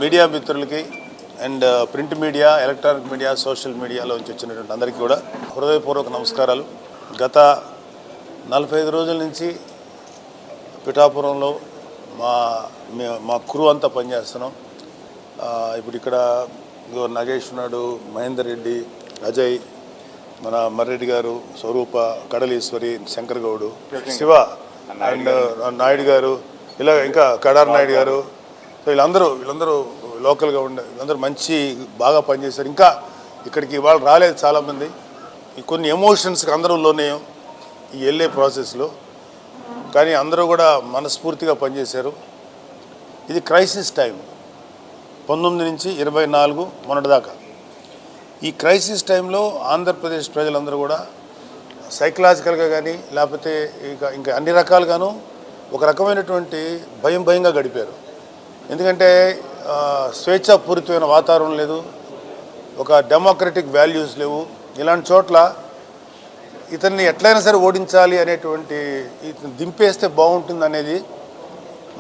Media మిత్రులకి and print media, electronic media, social మీడియాలోంచి వచ్చినటువంటి అందరికీ కూడా హృదయపూర్వక నమస్కారాలు. గత 45 రోజుల నుంచి పిఠాపురంలో మా క్రూ అంతా పనిచేస్తున్నాం. ఇప్పుడు ఇక్కడ నాగేష్ ఉన్నాడు, మహేందర్ రెడ్డి, అజయ్, మన మర్రెడ్డి గారు, స్వరూప, కడలీశ్వరి, శంకర్ గౌడు, శివ అండ్ నాయుడు గారు, ఇలా ఇంకా కడార్ నాయుడు గారు. సో వీళ్ళందరూ లోకల్గా ఉండే వీళ్ళందరూ బాగా పనిచేశారు. ఇంకా ఇక్కడికి ఇవాళ రాలేదు చాలామంది. కొన్ని ఎమోషన్స్కి అందరూ లోనేయం ఈ వెళ్ళే ప్రాసెస్లో, కానీ అందరూ కూడా మనస్ఫూర్తిగా పనిచేశారు. ఇది క్రైసిస్ టైం, 19 నుంచి 24 మొన్నటిదాకా. ఈ క్రైసిస్ టైంలో ఆంధ్రప్రదేశ్ ప్రజలందరూ కూడా సైకలాజికల్గా కానీ లేకపోతే ఇంకా అన్ని రకాలుగాను ఒక రకమైనటువంటి భయంగా గడిపారు. ఎందుకంటే స్వేచ్ఛాపూరితమైన వాతావరణం లేదు, ఒక డెమోక్రటిక్ వాల్యూస్ లేవు. ఇలాంటి చోట్ల ఇతన్ని ఎట్లయినా సరే ఓడించాలి అనేటువంటి, ఇతను దింపేస్తే బాగుంటుంది అనేది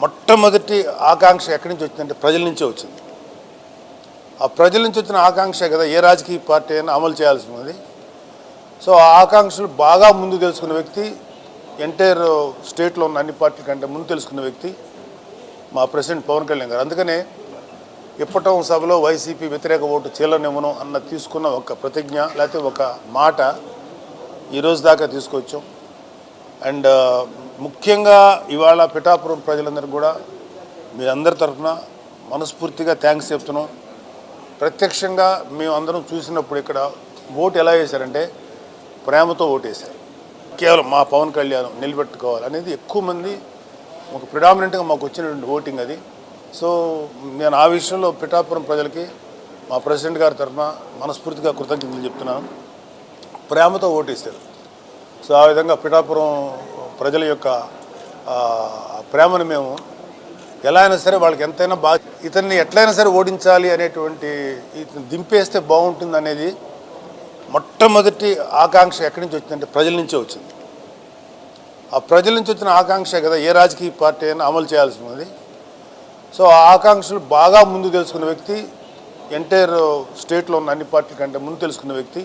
మొట్టమొదటి ఆకాంక్ష ఎక్కడి నుంచి వచ్చిందంటే ప్రజల నుంచే వచ్చింది. ఆ ప్రజల నుంచి వచ్చిన ఆకాంక్ష కదా ఏ రాజకీయ పార్టీ అయినా అమలు చేయాల్సి ఉన్నది. సో ఆ ఆకాంక్షలు బాగా ముందు తెలుసుకున్న వ్యక్తి, ఎంటైర్ స్టేట్లో ఉన్న అన్ని పార్టీల కంటే ముందు తెలుసుకున్న వ్యక్తి మా ప్రెసిడెంట్ పవన్ కళ్యాణ్ గారు. అందుకనే ఇప్పటం సభలో వైసీపీ వ్యతిరేక ఓటు చీలనివ్వను అన్న తీసుకున్న ఒక ప్రతిజ్ఞ లేకపోతే ఒక మాట ఈరోజు దాకా తీసుకొచ్చాం. అండ్ ముఖ్యంగా ఇవాళ పిఠాపురం ప్రజలందరికీ కూడా మీ అందరి తరఫున మనస్ఫూర్తిగా థ్యాంక్స్ చెప్తున్నాం. ప్రత్యక్షంగా మేము అందరం చూసినప్పుడు ఇక్కడ ఓటు ఎలా వేశారంటే ప్రేమతో ఓటు వేశారు. కేవలం మా పవన్ కళ్యాణ్ నిలబెట్టుకోవాలి అనేది ఎక్కువ మంది ఒక ప్రిడామినెంట్గా మాకు వచ్చినటువంటి ఓటింగ్ అది. సో నేను ఆ విషయంలో పిఠాపురం ప్రజలకి మా ప్రెసిడెంట్ గారి తరఫున మనస్ఫూర్తిగా కృతజ్ఞతలు చెప్తున్నాను. ప్రేమతో ఓటేస్తారు. సో ఆ విధంగా పిఠాపురం ప్రజల యొక్క ప్రేమను మేము ఎలా అయినా సరే వాళ్ళకి ఎంతైనా ఇతన్ని ఎట్లయినా సరే ఓడించాలి అనేటువంటి, ఇతను దింపేస్తే బాగుంటుంది అనేది మొట్టమొదటి ఆకాంక్ష ఎక్కడి నుంచి వచ్చిందంటే ప్రజల నుంచే వచ్చింది. ఆ ప్రజల నుంచి వచ్చిన ఆకాంక్ష కదా ఏ రాజకీయ పార్టీ అయినా అమలు చేయాల్సి ఉన్నది. సో ఆ ఆకాంక్షలు బాగా ముందు తెలుసుకున్న వ్యక్తి, ఎంటైర్ స్టేట్లో ఉన్న అన్ని పార్టీల కంటే ముందు తెలుసుకున్న వ్యక్తి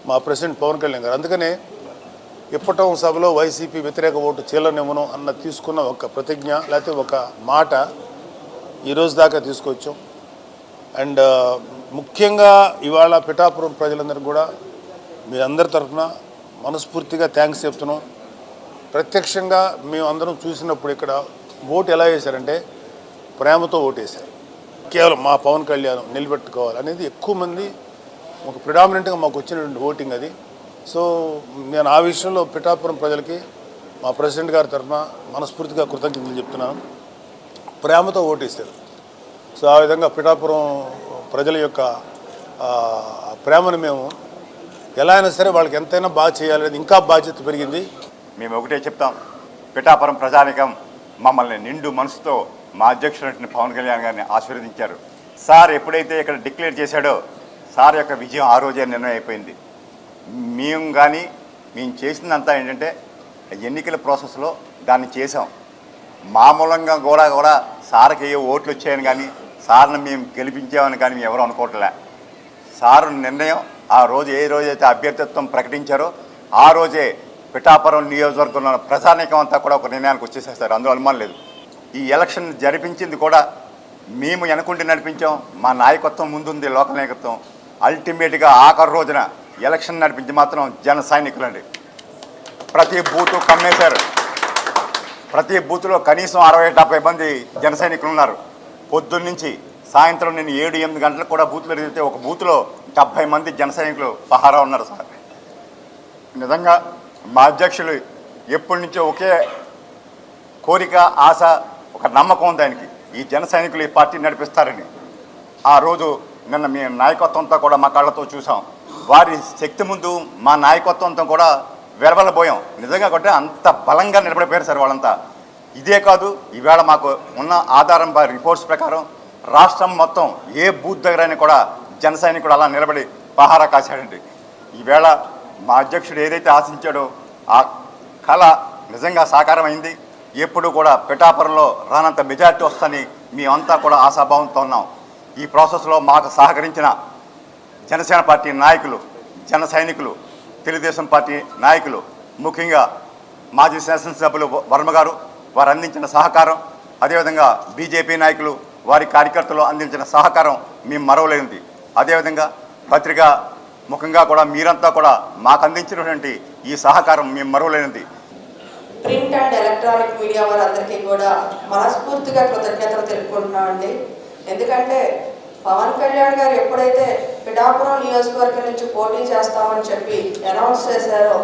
మా ప్రెసిడెంట్ పవన్ కళ్యాణ్ గారు. అందుకనే ఇప్పటం సభలో వైసీపీ వ్యతిరేక ఓటు చీలనివ్వను అన్న తీసుకున్న ఒక ప్రతిజ్ఞ లేకపోతే ఒక మాట ఈరోజు దాకా తీసుకొచ్చాం. అండ్ ముఖ్యంగా ఇవాళ పిఠాపురం ప్రజలందరికీ కూడా మీ అందరి తరఫున మనస్ఫూర్తిగా థ్యాంక్స్ చెప్తున్నాం. ప్రత్యక్షంగా మేము అందరం చూసినప్పుడు ఇక్కడ ఓటు ఎలా వేశారంటే ప్రేమతో ఓటు వేశారు. కేవలం మా పవన్ కళ్యాణ్ నిలబెట్టుకోవాలి అనేది ఎక్కువ మంది ఒక ప్రిడామినెంట్గా మాకు వచ్చినటువంటి ఓటింగ్ అది. సో నేను ఆ విషయంలో పిఠాపురం ప్రజలకి మా ప్రెసిడెంట్ గారి తరఫున మనస్ఫూర్తిగా కృతజ్ఞతలు చెప్తున్నాను. ప్రేమతో ఓటేస్తారు. సో ఆ విధంగా పిఠాపురం ప్రజల యొక్క ప్రేమను మేము ఎలా అయినా సరే వాళ్ళకి ఎంతైనా బాగా చేయాలనేది ఇంకా బాధ్యత పెరిగింది. మేము ఒకటే చెప్తాం, పిఠాపురం ప్రజానికం మమ్మల్ని నిండు మనసుతో మా అధ్యక్షుడు పవన్ కళ్యాణ్ గారిని ఆశీర్వదించారు. సార్ ఎప్పుడైతే ఇక్కడ డిక్లేర్ చేశాడో సార్ యొక్క విజయం ఆ రోజే నిర్ణయం అయిపోయింది. మేము చేసిందంతా ఏంటంటే ఎన్నికల ప్రాసెస్లో దాన్ని చేసాం. మామూలంగా కూడా సార్కి ఏ ఓట్లు వచ్చాయని కానీ సార్ని మేము గెలిపించామని కానీ మేము ఎవరు అనుకోవట్లే. సారు నిర్ణయం ఆ రోజు ఏ రోజైతే అభ్యర్థిత్వం ప్రకటించారో ఆ రోజే పిఠాపురం నియోజకవర్గంలో ప్రజానీకం అంతా కూడా ఒక నిర్ణయానికి వచ్చేసేస్తారు. అందులో అనుమానం లేదు. ఈ ఎలక్షన్ జరిపించింది కూడా మేము వెనకుండి నడిపించాం. మా నాయకత్వం ముందుంది, లోకల్ నాయకత్వం. అల్టిమేట్గా ఆఖరి రోజున ఎలక్షన్ నడిపించి మాత్రం జన సైనికులండి. ప్రతి బూతు కమ్మేశారు. ప్రతి బూత్లో కనీసం 60-70 మంది జన సైనికులు ఉన్నారు. పొద్దున్నుంచి సాయంత్రం నేను 7-8 గంటలకు కూడా బూత్లో తిరిగితే ఒక బూత్లో 70 మంది జన సైనికులు పహారా ఉన్నారు సార్. నిజంగా మా అధ్యక్షులు ఎప్పటి నుంచో ఒకే కోరిక, ఆశ, ఒక నమ్మకం ఉంది ఆయనకి, ఈ జన సైనికులు ఈ పార్టీ నడిపిస్తారని. ఆ రోజు నిన్న మీ నాయకత్వంతో కూడా మా కళ్ళతో చూసాం. వారి శక్తి ముందు మా నాయకత్వంతో కూడా వెరవలబోయాం. నిజంగా కూడా అంత బలంగా నిలబడిపోయారు సార్ వాళ్ళంతా. ఇదే కాదు, ఈవేళ మాకు ఉన్న ఆధారం రిపోర్ట్స్ ప్రకారం రాష్ట్రం మొత్తం ఏ బూత్ దగ్గరైనా కూడా జన సైనికుడు అలా నిలబడి పహారా కాశాడండి. ఈవేళ మా అధ్యక్షుడు ఏదైతే ఆశించాడో ఆ కళ నిజంగా సాకారం అయింది. ఎప్పుడు కూడా పిఠాపురంలో రానంత మెజార్టీ వస్తుందని మేమంతా కూడా ఆశాభావంతో ఉన్నాం. ఈ ప్రాసెస్లో మాకు సహకరించిన జనసేన పార్టీ నాయకులు, జన సైనికులు, తెలుగుదేశం పార్టీ నాయకులు, ముఖ్యంగా మాజీ శాసనసభ్యులు వర్మ గారు వారు అందించిన సహకారం, అదేవిధంగా బీజేపీ నాయకులు వారి కార్యకర్తలు అందించిన సహకారం మేము మరవలేనిది. అదేవిధంగా పత్రికా ముఖంగా కూడా మీరంతా కూడా మాకు అందించినటువంటి ఈ సహకారం మేము మరవలేనిది. ప్రింట్ అండ్ ఎలక్ట్రానిక్ మీడియా వారందరికీ కూడా మనస్ఫూర్తిగా కృతజ్ఞతలు తెలుపుకుంటున్నామండి. ఎందుకంటే పవన్ కళ్యాణ్ గారు ఎప్పుడైతే పిఠాపురం నియోజకవర్గం నుంచి పోటీ చేస్తామని చెప్పి అనౌన్స్ చేశారో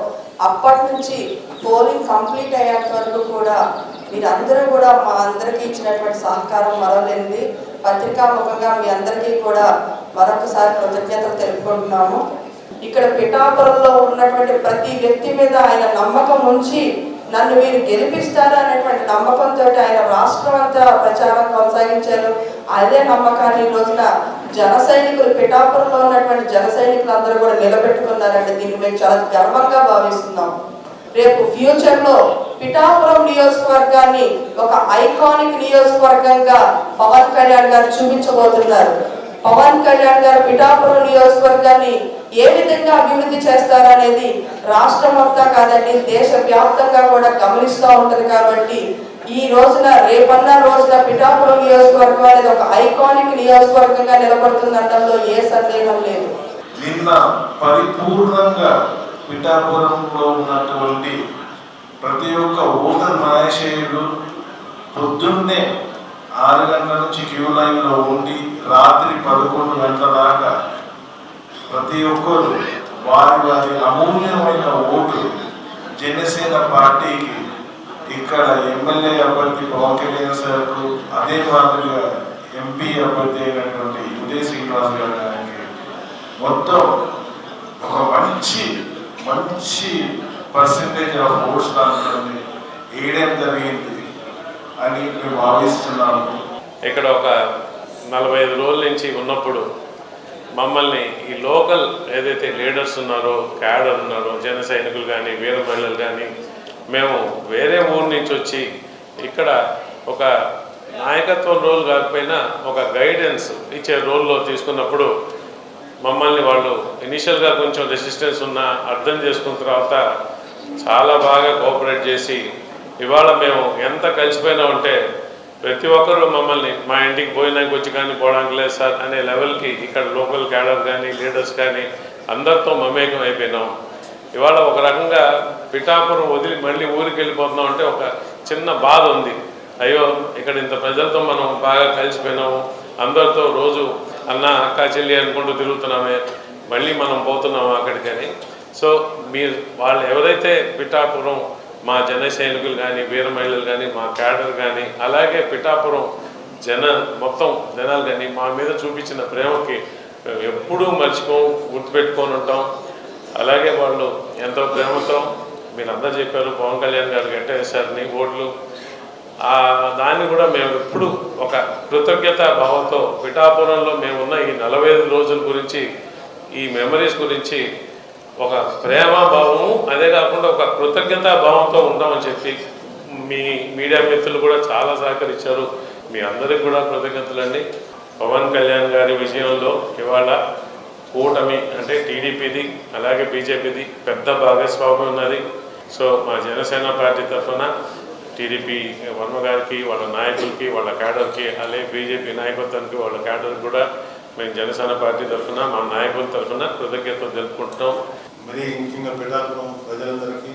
అప్పటి నుంచి పోలింగ్ కంప్లీట్ అయ్యేంత వరకు కూడా మీరందరూ కూడా మా అందరికీ ఇచ్చినటువంటి సహకారం మరవలేనిది. పత్రికా ముఖంగా మీ అందరికీ కూడా మరొకసారి కృతజ్ఞతలు తెలుపుకుంటున్నాము. ఇక్కడ పిఠాపురంలో ఉన్నటువంటి ప్రతి వ్యక్తి మీద ఆయన నమ్మకం ఉంచి నన్ను మీరు గెలిపిస్తారా అనేటువంటి నమ్మకంతో ఆయన రాష్ట్రం అంతా ప్రచారం కొనసాగించారు. అదే నమ్మకాన్ని ఈ రోజున జన సైనికులు, పిఠాపురంలో ఉన్నటువంటి జన సైనికులు అందరూ కూడా నిలబెట్టుకున్నారంటే దీన్ని మేము చాలా గర్వంగా భావిస్తున్నాం. రేపు ఫ్యూచర్లో పిఠాపురం నియోజకవర్గాన్ని ఒక ఐకానిక్ నియోజకవర్గంగా పవన్ కళ్యాణ్ గారు చూపించబోతున్నారు. పవన్ కళ్యాణ్ గారు పిఠాపురం నియోజకవర్గాన్ని ఏ విధంగా అభివృద్ధి చేస్తారనేది రాష్ట్రం అంతా కాదండి, దేశవ్యాప్తంగా కూడా గమనిస్తూ ఉంటుంది. కాబట్టి ఈ రోజున రేపన్న రోజున పిఠాపురం నియోజకవర్గం అనేది ఒక ఐకానిక్ నియోజకవర్గంగా నిలబడుతుందనడంలో ఏ సందేహం లేదు. నిన్న పరిపూర్ణంగా పిఠాపురంలో ఉన్నటువంటి ప్రతి ఒక్క ఓటర్ మహాశయుడు పొద్దున్నే 6 గంటల నుంచి క్యూ లైన్లో ఉండి రాత్రి 11 గంటల దాకా ప్రతి ఒక్కరు వారి అమూల్యమైన ఓటు జనసేన పార్టీకి ఇక్కడ ఎమ్మెల్యే అభ్యర్థి పవన్ కళ్యాణ్ సార్కు, అదే మాదిరిగా ఎంపీ అభ్యర్థి అయినటువంటి ఉదయ్ శ్రీనివాస్ గారికి మొత్తం ఒక మంచి పర్సెంటేజ్ ఆఫ్ ఓట్స్ దాంట్లో వేయడం జరిగింది అని మేము భావిస్తున్నాము. ఇక్కడ ఒక 45 రోజుల నుంచి ఉన్నప్పుడు మమ్మల్ని ఈ లోకల్ ఏదైతే లీడర్స్ ఉన్నారో, క్యాడర్ ఉన్నారో, జన సైనికులు కానీ, వీర మహిళలు కానీ, మేము వేరే ఊరు నుంచి వచ్చి ఇక్కడ ఒక నాయకత్వం రోల్ కాకపోయినా ఒక గైడెన్స్ ఇచ్చే రోల్లో తీసుకున్నప్పుడు మమ్మల్ని వాళ్ళు ఇనిషియల్గా కొంచెం రెసిస్టెన్స్ ఉన్నా అర్థం చేసుకున్న తర్వాత చాలా బాగా కోఆపరేట్ చేసి ఇవాళ మేము ఎంత కలిసిపోయినా ఉంటే ప్రతి ఒక్కరూ మమ్మల్ని మా ఇంటికి పోయినానికి వచ్చి కానీ పోవడానికి లేదు సార్ అనే లెవెల్కి ఇక్కడ లోకల్ క్యాడర్ కానీ, లీడర్స్ కానీ అందరితో మమేకం అయిపోయినాం. ఇవాళ ఒక రకంగా పిఠాపురం వదిలి మళ్ళీ ఊరికి వెళ్ళిపోతున్నాం అంటే ఒక చిన్న బాధ ఉంది. అయ్యో ఇక్కడ ఇంత ప్రజలతో మనం బాగా కలిసిపోయినాము, అందరితో రోజు అన్న అక్క చెల్లి అనుకుంటూ తిరుగుతున్నామే, మళ్ళీ మనం పోతున్నాము అక్కడికని. సో మీరు వాళ్ళు ఎవరైతే పిఠాపురం మా జన సైనికులు కానీ, వీర మహిళలు కానీ, మా క్యాడర్ కానీ, అలాగే పిఠాపురం మొత్తం జనాలు కానీ మా మీద చూపించిన ప్రేమకి మేము ఎప్పుడూ గుర్తుపెట్టుకొని ఉంటాం. అలాగే వాళ్ళు ఎంతో ప్రేమతో మీరందరూ చెప్పారు పవన్ కళ్యాణ్ గారు గెట్టేశారని ఓట్లు, దాన్ని కూడా మేము ఎప్పుడు ఒక కృతజ్ఞతా భావంతో పిఠాపురంలో మేమున్న ఈ 45 రోజుల గురించి, ఈ మెమరీస్ గురించి ఒక ప్రేమాభావము, అదే కాకుండా ఒక కృతజ్ఞతా భావంతో ఉంటామని చెప్పి మీ మీడియా మిత్రులు కూడా చాలా సహకరించారు. మీ అందరికి కూడా కృతజ్ఞతలండి. పవన్ కళ్యాణ్ గారి విజయంలో ఇవాళ కూటమి అంటే టీడీపీది అలాగే బీజేపీది పెద్ద భాగస్వామ్యం ఉన్నది. సో మా జనసేన పార్టీ తరఫున టీడీపీ వర్మ గారికి, వాళ్ళ నాయకులకి, వాళ్ళ క్యాడర్కి, అలాగే బీజేపీ నాయకత్వానికి, వాళ్ళ క్యాడర్కి కూడా మేము జనసేన పార్టీ తరఫున మా నాయకుల తరఫున కృతజ్ఞతలు తెలుపుకుంటున్నాం. మరీ ముఖ్యంగా పిఠాపురం ప్రజలందరికీ